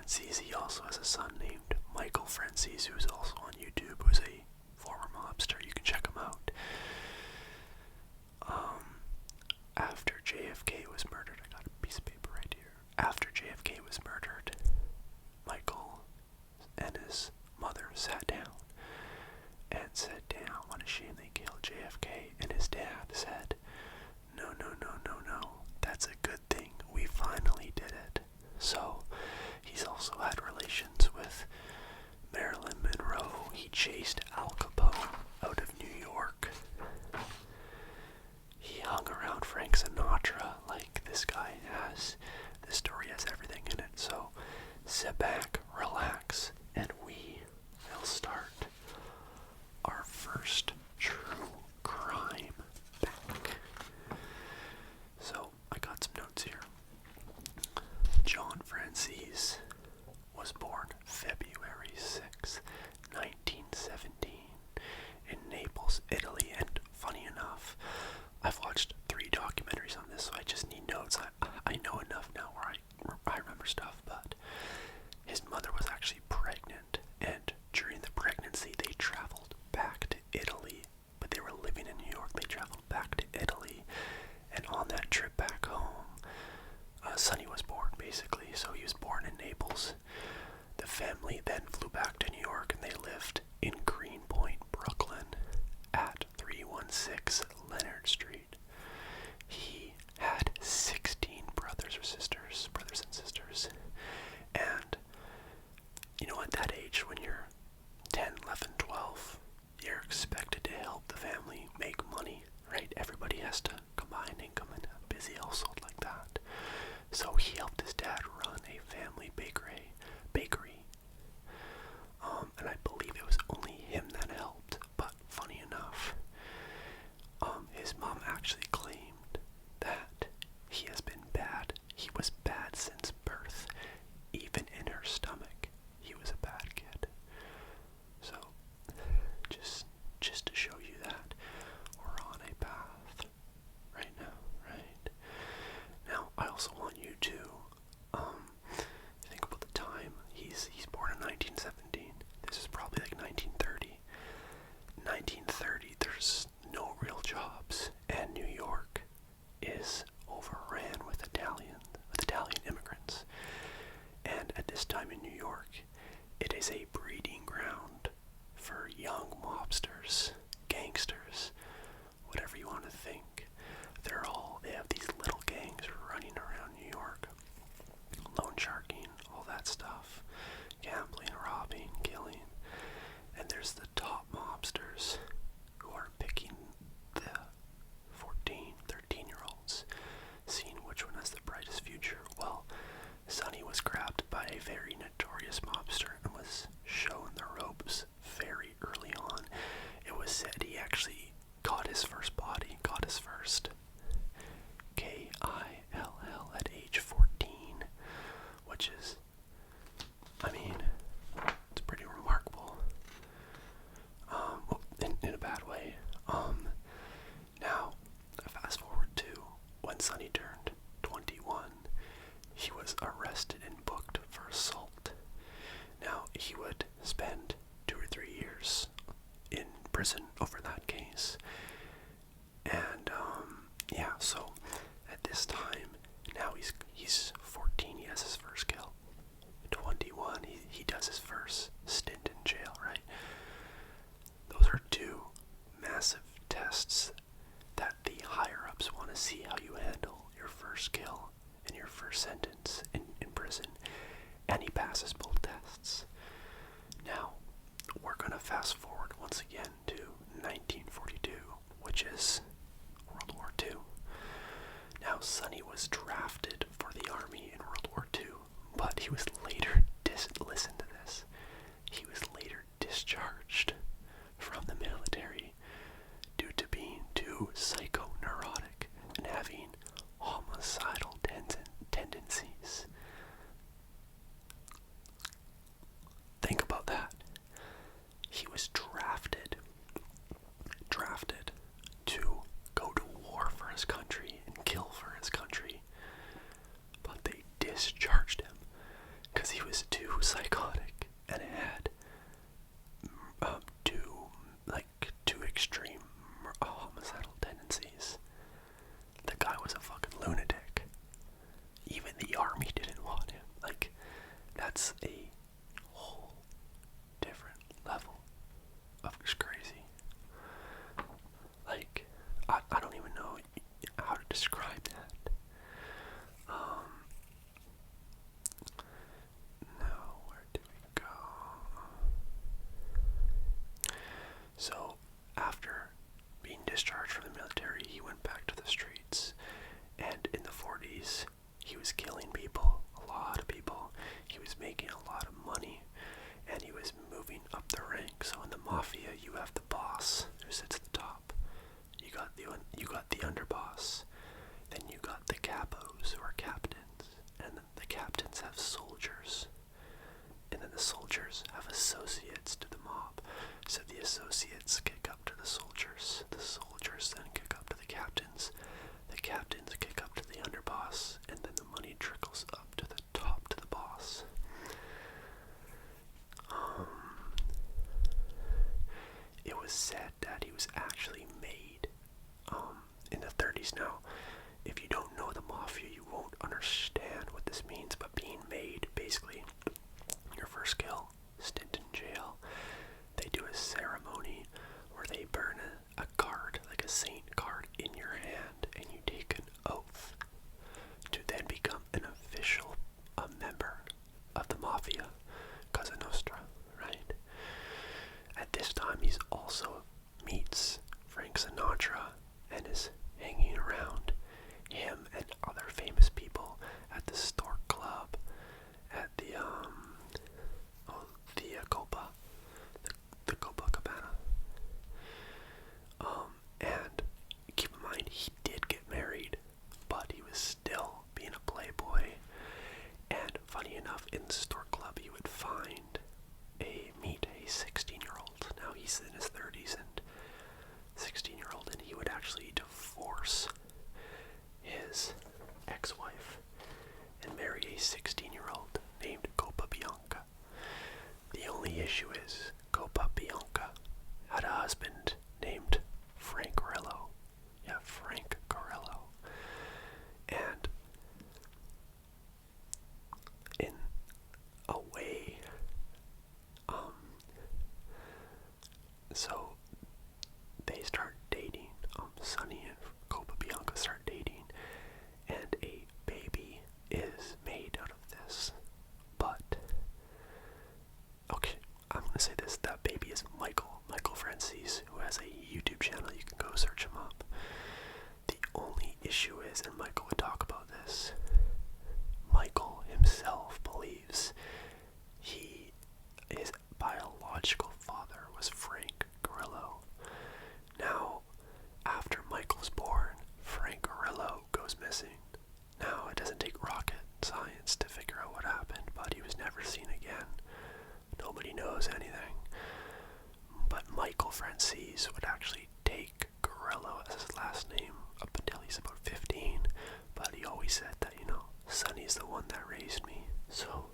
Franzese also has a son named Michael Franzese, who's also on YouTube, who's a former mobster. You can check him out. After JFK was murdered, I got a piece of paper right here. After JFK was murdered, Michael and his mother sat down and said, "Damn, what a shame they killed JFK." And his dad said, "No, no, no, no, no. That's a good thing. We finally did it." So, he's also had relations with Marilyn Monroe. He chased Al Capone out of New York. He hung around Frank Sinatra. Like, this guy has, this story has everything in it. So, sit back, relax, and we will start our first true crime back. So, I got some notes here. John Franzese was born February 6, 1917, in Naples, Italy, and funny enough, I've watched 3 documentaries on this, so I just need notes. I know enough now where I remember stuff, but his mother was actually pregnant, and during the pregnancy, they traveled back to Italy, but they were living in New York. They traveled back to Italy, and on that trip back home, Sonny was born, basically. So he was born in Naples. The family then flew back to New York, and they lived in Greenpoint, Brooklyn, at 316 Leonard Street. He had 16 brothers and sisters. And, you know, at that age, when you're 10, 11, 12, you're expected to help the family make money, right? Everybody has to combine income in a busy household like that. So he helped his dad run a family bakery. And I believe it was only him that helped. But funny enough, his mom actually claimed that he has been bad. He was bad since birth. Even in her stomach, he was a bad kid. So, just to show you that we're on a path right now, right? Now, I also want you to think about the time. He's born in 1917. This is probably like 1930. 1930, there's no real jobs, and New York is overran with Italian immigrants. And at this time in New York, it is a breeding ground for young mobsters, gangsters, whatever you want to think. They have these little gangs running around New York, loan sharking, all that stuff, gambling, robbing, killing. And there's the top mobsters who are picking the 14, 13-year-olds, seeing which one has the brightest future. Well, Sonny was grabbed by a very notorious mobster and was shown the ropes very early on. It was said he actually got his first body, got his first KILL at age 14, which is, I mean, it's pretty remarkable. In a bad way. Now, fast forward to when Sonny turned 21, he was arrested and booked for assault. Now, he would spend 2 or 3 years in prison over that case. And, so at this time, now he's 14, he has his first kill. 21, he does his first stint in jail, right? Those are 2 massive tests that the higher-ups want to see how you handle your first kill and your first sentence in prison. And he passes both tests. Now, we're going to fast forward once again to 1942, which is World War II. Now, Sonny was drafted for the Army in World War II, but he was later, listen to this, he was later discharged from the military due to being too psychoneurotic and having homicidal tendencies. Think about that. He was drafted to go to war for his country and kill for his country, but they discharged him. too psychotic, and it had two extreme homicidal tendencies. The guy was a fucking lunatic. Even the army didn't want him. Like, that's a whole different level of crazy. Like, I don't even know how to describe that. Now, where did we go? So, after being discharged from the military, he went back to the streets, and in the 40s, he was killing people, a lot of people. He was making a lot of money, and he was moving up the ranks. So in the mafia, you have the boss who sits at the top. You got the underboss. Then you got the capos, who are captains, and then the captains have soldiers, and then the soldiers have associates to the mob. So the associates kick up to the soldiers then kick up to the captains kick up to the underboss, and then the money trickles up to the top to the boss. It was said that he was actually made in the 30s. Now, if you don't know the mafia, you won't understand what this means, but being made, basically, your first kill, stint in jail, they do a ceremony where they burn a card, like a saint card, in your hand, and you take an oath to then become an official member of the mafia, Cosa Nostra, right? At this time, he's also meets Frank Sinatra and is hanging around him and other famous people at the Stork Club, at the Copa, the Copacabana. And keep in mind, he did get married, but he was still being a playboy. And funny enough, in the Stork Club, he would meet a 16-year-old. Now he's in his 30s and 16-year-old, and he would actually divorce his ex-wife and marry a 16-year-old named Copa Bianca. The only issue is Copa Bianca had a husband named Frank Grillo. Yeah, Frank Grillo. And in a way, so they start dating. Sonny and Copa Bianca start dating, and a baby is made out of this. But okay, I'm gonna say this: that baby is Michael Franzese, who has a YouTube channel. You can go search him up. The only issue is, and Michael would talk about this, Michael himself believes his biological father was Frank Grillo. Now, after Michael's born, Frank Grillo goes missing. Now, it doesn't take rocket science to figure out what happened, but he was never seen again. Nobody knows anything. But Michael Franzese would actually take Grillo as his last name up until he's about 15, but he always said that, Sonny's the one that raised me. So,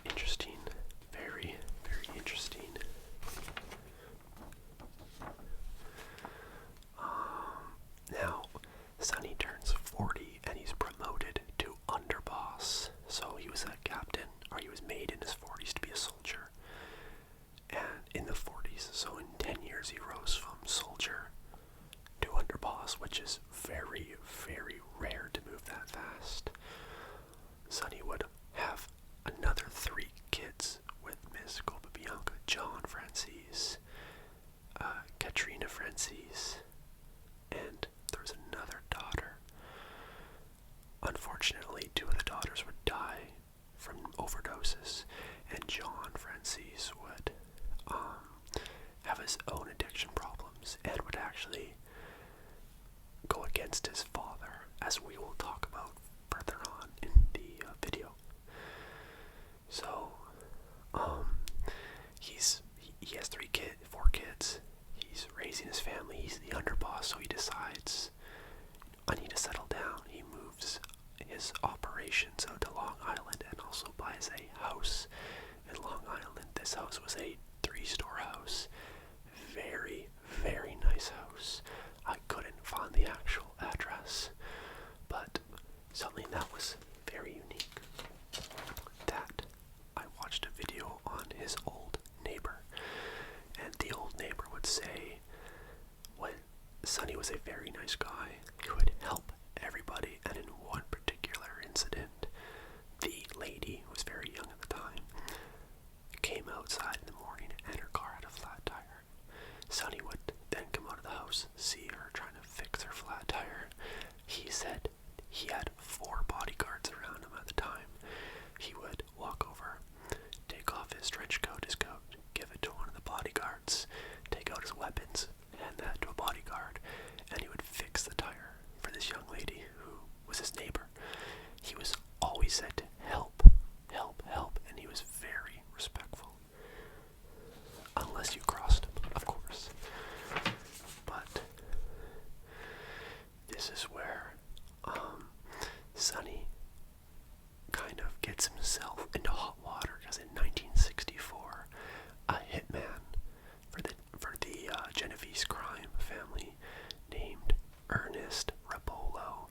interesting. Very, very interesting. Now, Sonny turns 40 and he's promoted to underboss. So he was a captain, or he was made in his 40s to be a soldier. And in the 40s, gets himself into hot water because in 1964, a hitman for the Genovese crime family named Ernest Rapolo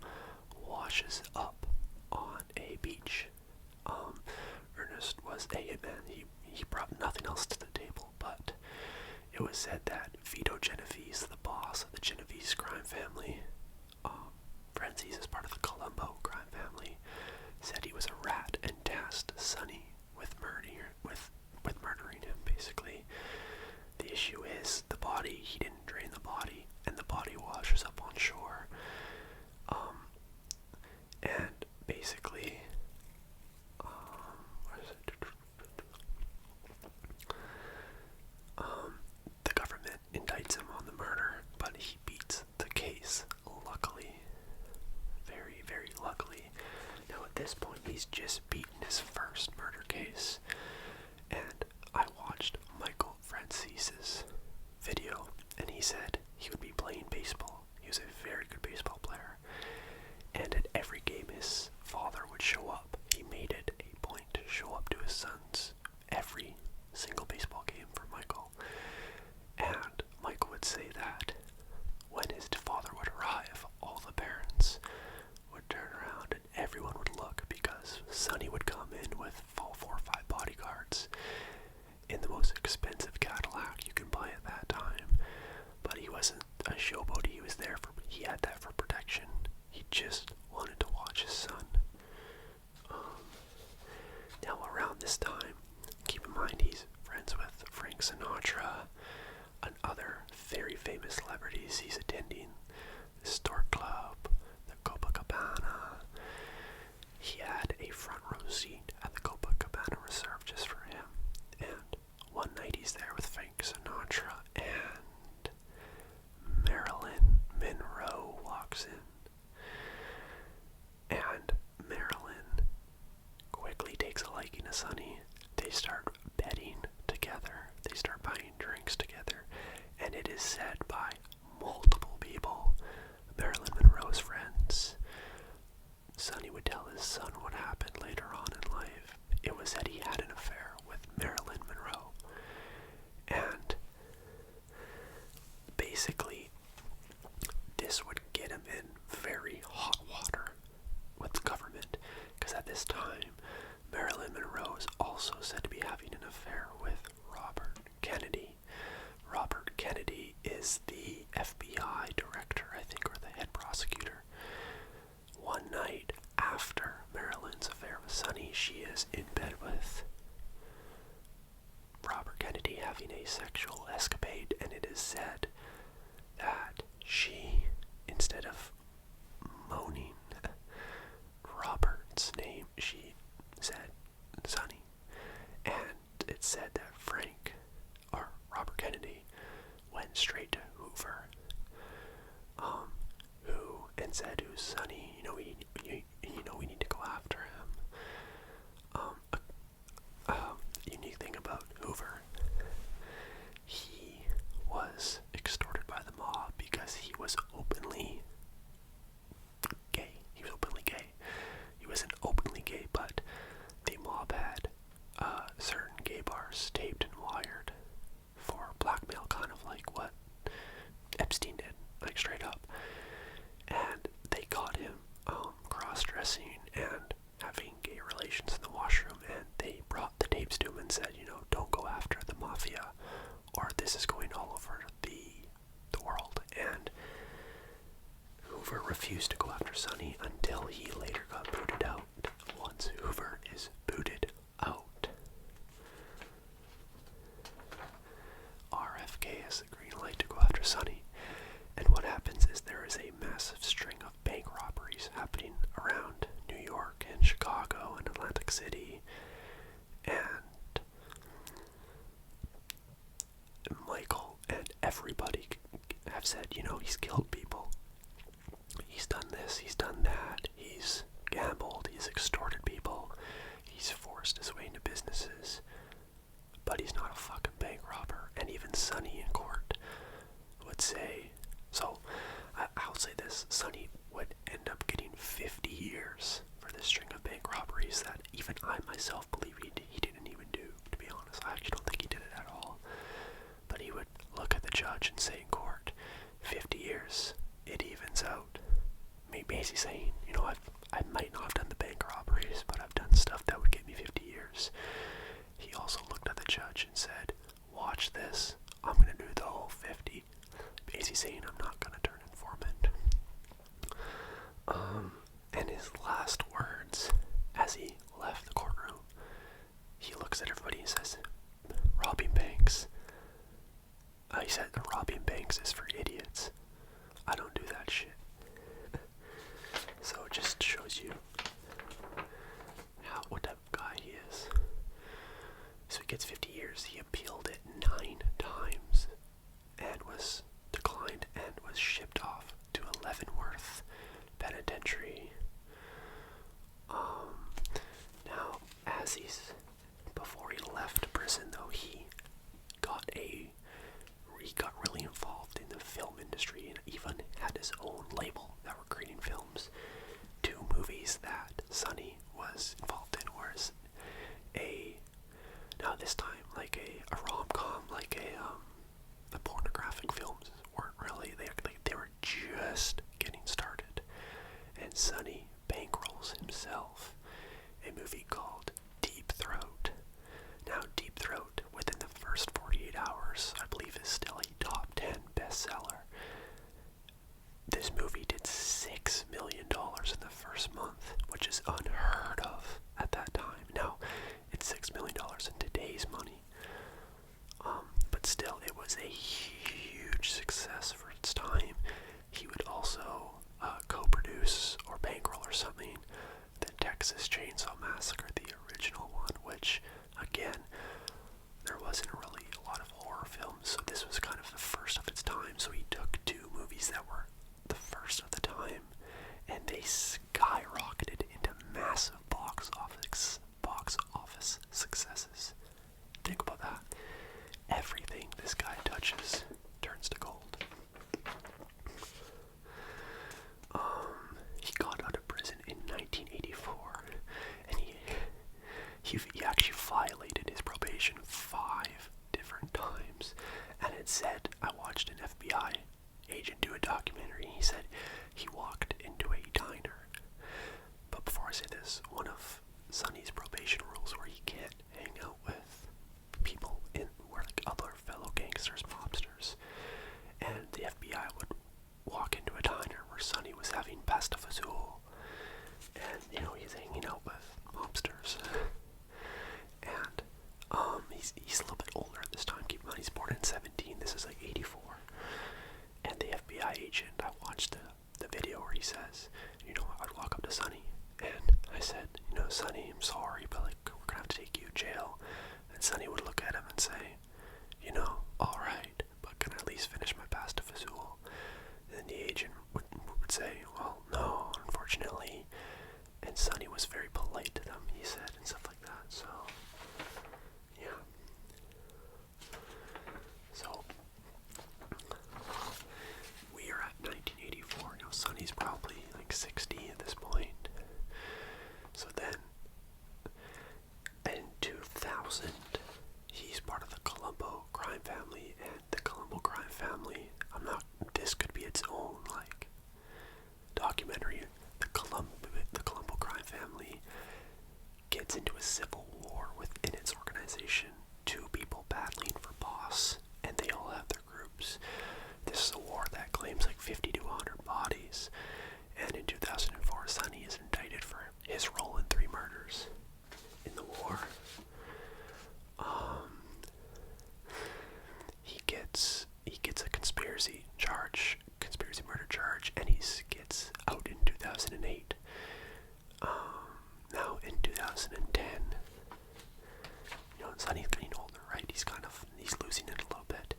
washes up on a beach. Ernest was a hitman. He brought nothing else to the table, but it was said that Vito Genovese, the boss of the Genovese crime family, Franzese is part of the Colombo crime family, said he was a rat and tasked Sonny with murdering him, basically. The issue is the body, he didn't drain the body, and the body washes up on shore. And basically, the government indicts him on the murder, but he beats the case, luckily. Very, very luckily. Now at this point, he's just beaten his first murder case, and I watched Michael Franzese's video, and he said he would be playing baseball. He was a very good baseball player, and at every game his father would show up. He made it a point to show up to his sons every single baseball game for Michael, and Michael would say that when his father would arrive, all the parents would turn around and everyone would look, because Sonny would come in with all 4 or 5 bodyguards in the most expensive Cadillac you can buy at that time. But he wasn't a showboat. He had that for protection. He just wanted to watch his son. Now around this time, keep in mind he's friends with Frank Sinatra and other very famous celebrities. He's attending the Stork Club, the Copacabana. He had a front row seat at the Copacabana reserved just for him. And one night he's there with Frank Sinatra, and Marilyn Monroe walks in. And Marilyn quickly takes a liking to Sonny. They start betting together. They start buying drinks together. And it is said by multiple people, Marilyn Monroe's friends, Sonny would tell his son what happened later on in life. It was that he had an affair with Marilyn Monroe. And basically, this would get him in very hot water with the government, because at this time, Marilyn Monroe is also said to be having an affair with Robert Kennedy. Robert Kennedy is the FBI director, I think, or the head prosecutor. One night after Marilyn's affair with Sonny, she is in bed with Robert Kennedy having a sexual escapade, and it is said that she, instead of moaning Robert's name, she said Sonny. And it said that Robert Kennedy, went straight to Hoover, and said, "Who's Sonny? We need to go after him." Unique thing about Hoover, he was extorted by the mob because he was openly gay. He wasn't openly gay, but the mob had certain gay bars taped and wired for blackmail, kind of like what Epstein did, like straight up. And they caught him cross-dressing and having gay relations in the washroom, and they brought the tapes to him and said, don't go after the mafia, or this is going all over the world. And Hoover refused to go after Sonny until he later got booted out. Once Hoover is booted out, RFK has the green light to go after Sonny. And what happens is there is a massive string of bank robberies happening around New York and Chicago and Atlantic City. And Michael and everybody have said, he's killed people. He's done this, he's done that, he's gambled, he's extorted people, he's forced his way into businesses, but he's not a fucking bank robber. And even Sonny in court would say, I'll say this, Sonny would end up getting 50 years for this string of bank robberies that even I'm myself believe he didn't even do, to be honest. I actually don't think he did it at all. But he would look at the judge and say in court, 50 years, it evens out. Basically saying, you know, I might not have done the bank robberies, but I've done stuff that would get me 50 years. He also looked at the judge and said, watch this, I'm going to do the whole 50. Basically saying I'm not going to turn informant. And his last words, as he left the courtroom, he looks at everybody and says, robbing banks. He said, robbing banks is for idiots. I don't do that shit. So it just shows you what type of guy he is. So he gets 50 years. He appealed it 9 times and was declined and was shipped off to a Leavenworth penitentiary. Now, before he left prison though, he got really involved in the film industry and even had his own label that were creating films. 2 movies that Sonny was involved in was this time like a rom-com, like the pornographic films weren't really, they were just getting started. And Sonny bankrolls himself a movie called Deep Throat. Now, Deep Throat, within the first 48 hours, I believe is still a top 10 bestseller. This movie did $6 million in the first month, which is unheard of at that time. Now, it's $6 million in today's money. But still, it was a huge success for its time. He would also co-produce or bankroll or something the Texas Chainsaw Massacre, the original one, which, again, there wasn't really a lot of horror films, so this was kind of the first of its time. So he took 2 movies that were the first of the time, and they skyrocketed into massive box office successes. Think about that. Everything this guy touches turns to gold. He got out of prison in 1984, and he actually violated his probation 5 different times. And it said, I watched an FBI agent do a documentary, and he said he walked into a diner. But before I say this, one of Sonny's probation rules where he can't hang out with people were like other fellow gangsters, mobsters. And the FBI would walk into a diner where Sonny was having pasta fazool, and he's hanging out with mobsters. And he's a little bit older at this time. Keep in mind, he's born in 17. This is like 84. And the FBI agent, I watched the video where he says, I'd walk up to Sonny and I said, Sonny, I'm sorry, but like we're gonna have to take you to jail. And Sonny would look at him and say, alright, but can I at least finish my pasta fazool? And then the agent would say, well, no, unfortunately. And Sonny was very polite to them, he said, and stuff like that. So, yeah. So, we are at 1984. Sonny's probably like 60 at this point. So then, in 2000, he's part of the Colombo crime family, and the Colombo crime family, this could be its own, like, documentary. The Colombo crime family gets into a civil war within its organization. 2 people battling for boss, and they all have their groups. This is a war that claims like 50 to 100 bodies, and in 2004, Sonny is indicted for his role in 3 murders in the war. He gets a conspiracy murder charge, and he gets out in 2008. Now in 2010, Sonny's getting older, right? He's losing it a little bit.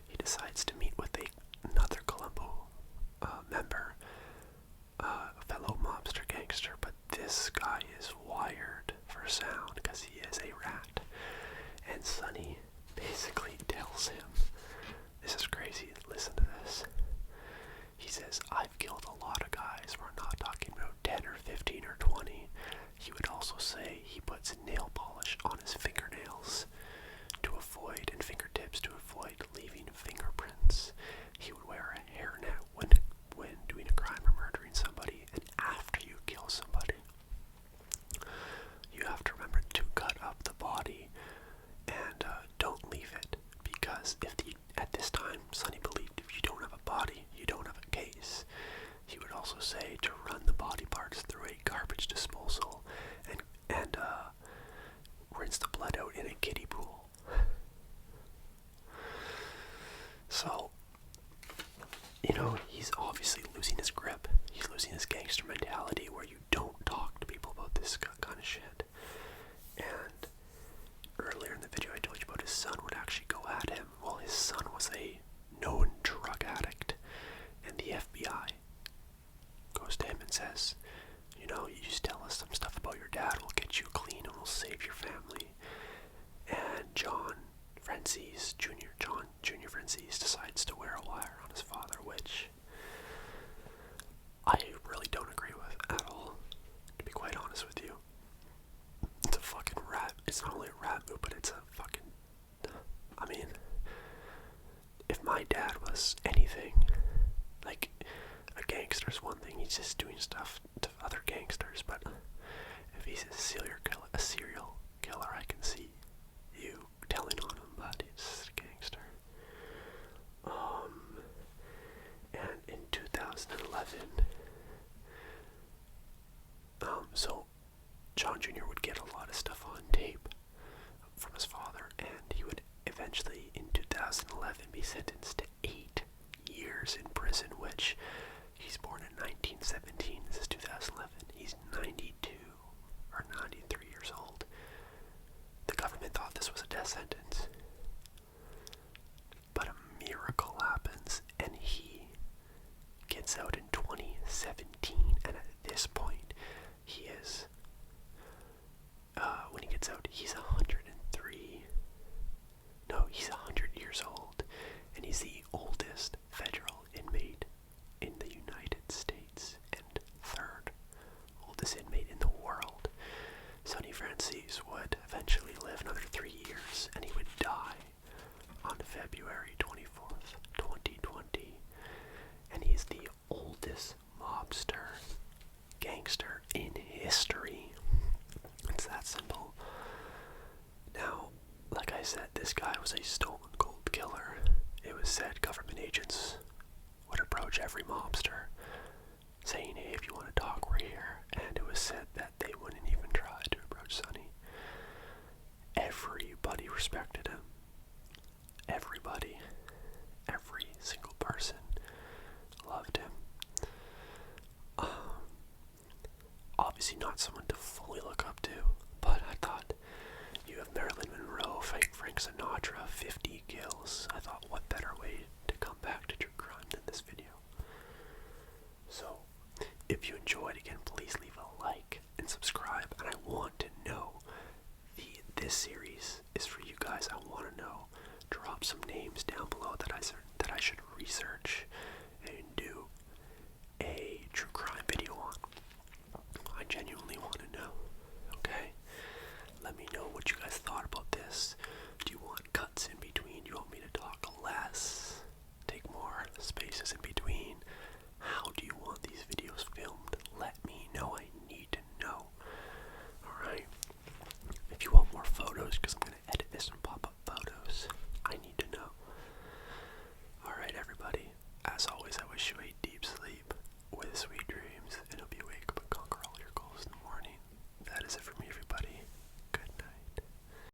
He decides to meet with another Colombo member, a fellow mobster gangster, but this guy is wired for sound because he is a rat. And Sonny basically tells him, this is crazy, listen to this. He says, I've killed a lot of guys. We're not talking about 10 or 15 or 20. He would also say he puts nail polish on his fingernails to avoid, and fingertips to avoid leaving fingerprints. He would wear a hairnet when doing a crime or murdering somebody, and after you kill somebody, you have to remember to cut up the body and don't leave it, because at this time, Sonny believed if you don't have a body, you don't have a case. He would also say to run the body parts through a garbage disposal and rinse the blood out in a kiddie pool. So, he's obviously losing his grip. He's losing his gangster mentality where you don't talk to people about this kind of shit. And earlier in the video I told you about his son would actually go at him. Well, his son was a known drug addict, and the FBI goes to him and says, you just tell us some stuff about your dad, we'll get you clean and we'll save your family. And John Jr. Franzese decides to wear a wire on his father, which I really don't agree with at all, to be quite honest with you. It's a fucking rat. It's not only a rat move, but it's a fucking, if my dad was anything, like, a gangster's one thing, he's just doing stuff to other gangsters, but if he's a serial killer, I can see you telling on him, but he's just a gangster. And in 2011, so John Jr. would get a lot of stuff on tape from his father, and he would eventually, in 2011, be sentenced to 8 years in prison, which he's born in 1917. This is 2011. He's 92 or 93 years old. The government thought this was a death sentence. But a miracle happens, and he gets out in 2017. And at this point, he is, when he gets out, he's 103. No, he's 100 years old. And he's the oldest federal inmate in the United States and third oldest inmate in the world. Sonny Franzese would eventually live another 3 years, and he would die on February 24th, 2020. And he's the oldest gangster in history. It's that simple. Now, like I said, this guy was a stolen gold killer. It was said government agents would approach every mobster saying, hey, if you want to talk, we're here. And it was said that they wouldn't even try to approach Sonny. Everybody respected him. Everybody. Every single person loved him. Obviously not someone to fully look up to, but I thought, you have Marilyn Monroe, Frank Sinatra, 50 kills. I thought, what better way to come back to true crime than this video? So, if you enjoyed, again, please leave a like and subscribe. And I want to know, this series is for you guys. I want to know. Drop some names down below that I should research and do a true crime video on. I genuinely want to know. Okay? Let me know what you guys thought about this. Do you want cuts in between? Do you want me to talk less? Take more spaces in